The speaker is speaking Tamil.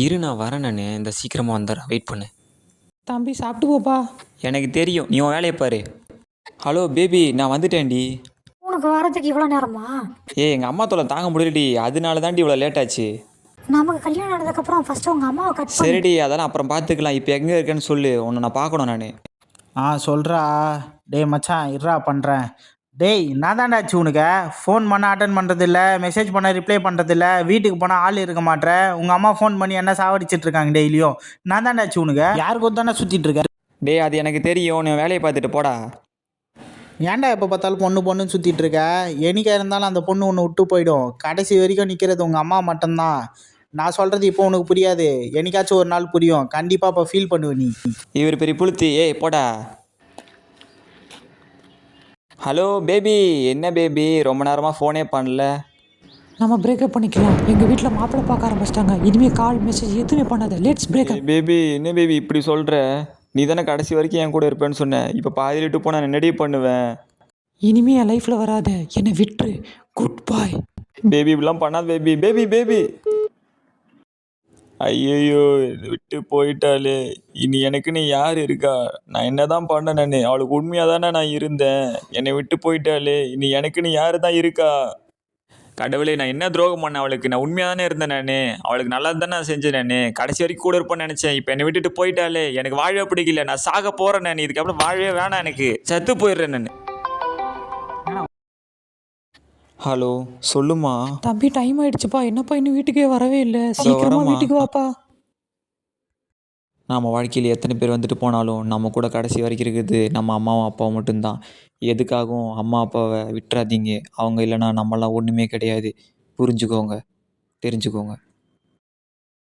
இரு நான் வரேன் நானு. இந்த சீக்கிரமா வந்துடுறேன். வெயிட் பண்ணு. தம்பி சாப்பிட்டு போப்பா. எனக்கு தெரியும். நீ உன் வேலையை பாரு. ஹலோ பேபி, நான் வந்துட்டேன்டி. உனக்கு வரதுக்கு இவ்வளோ நேரமா? எங்கள் அம்மா தொல்லை தாங்க முடியலடி. அதனால தாண்டி இவ்வளோ லேட் ஆச்சு. நமக்கு கல்யாணம் ஆனதுக்கப்புறம் ஃபஸ்ட்டு உங்கள் அம்மாவை கட் பண்ணு. சரிடி, அதெல்லாம் அப்புறம் பார்த்துக்கலாம். இப்போ எங்கே இருக்கேன்னு சொல்லு. உன்னை நான் பார்க்கணும் நான். சொல்கிறா. டேய் மச்சான் இருறா பண்ணுறேன். டேய் நான் தாண்டாச்சு உனக்கு ஃபோன் பண்ண அட்டன் பண்ணுறதில்ல, மெசேஜ் பண்ண ரிப்ளை பண்ணுறதில்ல, வீட்டுக்கு போனால் ஆள் இருக்க மாட்டேன். உங்கள் அம்மா ஃபோன் பண்ணி என்ன சாவடிச்சிட்டு இருக்காங்க டெய்லியும். நான் தாண்டாச்சு உனக்கு யாருக்கு தானே சுற்றிட்டு இருக்க. டேய் அது எனக்கு தெரியும். நீ வேலையை பார்த்துட்டு போடா. ஏன்டா எப்போ பார்த்தாலும் பொண்ணுன்னு சுற்றிட்டு இருக்க? என்னைக்கா இருந்தாலும் அந்த பொண்ணு ஒன்று விட்டு போயிடும். கடைசி வரைக்கும் நிற்கிறது உங்கள் அம்மா மட்டும்தான். நான் சொல்கிறது இப்போ உனக்கு புரியாது, என்னைக்காச்சும் ஒரு நாள் புரியும். கண்டிப்பாக இப்போ ஃபீல் பண்ணுவ நீ. இவர் பெரிய புளுத்தி. போடா. Hello baby. என்ன பேபி, ரொம்ப நேரமாக ஃபோனே பண்ணல. நம்ம பிரேக்கப் பண்ணிக்கலாம். எங்கள் வீட்டில் மாப்பிள்ளை பார்க்க ஆரம்பிச்சிட்டாங்க. இனிமேல் கால் மெசேஜ் எதுவுமே பண்ணாத. Let's breakup. பேபி என்ன பேபி இப்படி சொல்கிற? நீ தானே கடைசி வரைக்கும் என் கூட இருப்பேன்னு சொன்னேன். இப்போ பாதியில் விட்டு போனால் நான் என்னடி பண்ணுவேன்? இனிமே என் லைஃப்பில் வராத. என்னை விட்டுரு. குட் பாய். பேபி இப்படிலாம் பண்ணாத பேபி. பேபி பேபி ஐயோ விட்டு போயிட்டாலே. இனி எனக்குன்னு யார் இருக்கா? நான் என்ன தான் பண்ணேன்? நான் அவளுக்கு உண்மையாக தானே நான் இருந்தேன். என்னை விட்டு போயிட்டாலே. இனி எனக்குன்னு யார் தான் இருக்கா? கடவுளே, நான் என்ன துரோகம் பண்ணேன் அவளுக்கு? நான் உண்மையாக தானே இருந்தேன். நான் அவளுக்கு நல்லா தானே நான் செஞ்சேன். நான் கடைசி வரைக்கும் கூட இருப்பேன்னு நினச்சேன். இப்போ என்னை விட்டுட்டு போயிட்டாலே. எனக்கு வாழவே பிடிக்கல. நான் சாக போகிறேன். நான் இதுக்கப்புறம் வாழவே வேணாம். எனக்கு செத்து போயிடுறேன் நான். ஹலோ சொல்லுமா. தம்பி டைம் ஆயிடுச்சுப்பா. என்னப்பா இன்னும் வீட்டுக்கே வரவே இல்லை. சீக்கிரமா வரேம்மா. வீட்டுக்கு வாப்பா. நம்ம வாழ்க்கையில் எத்தனை பேர் வந்துட்டு போனாலும் நம்ம கூட கடைசி வரைக்கும் இருக்குது நம்ம அம்மாவும் அப்பாவும் மட்டும்தான். எதுக்காகவும் அம்மா அப்பாவை விட்டுறாதீங்க. அவங்க இல்லைன்னா நம்மளாம் ஒன்றுமே கிடையாது. புரிஞ்சுக்கோங்க, தெரிஞ்சுக்கோங்க.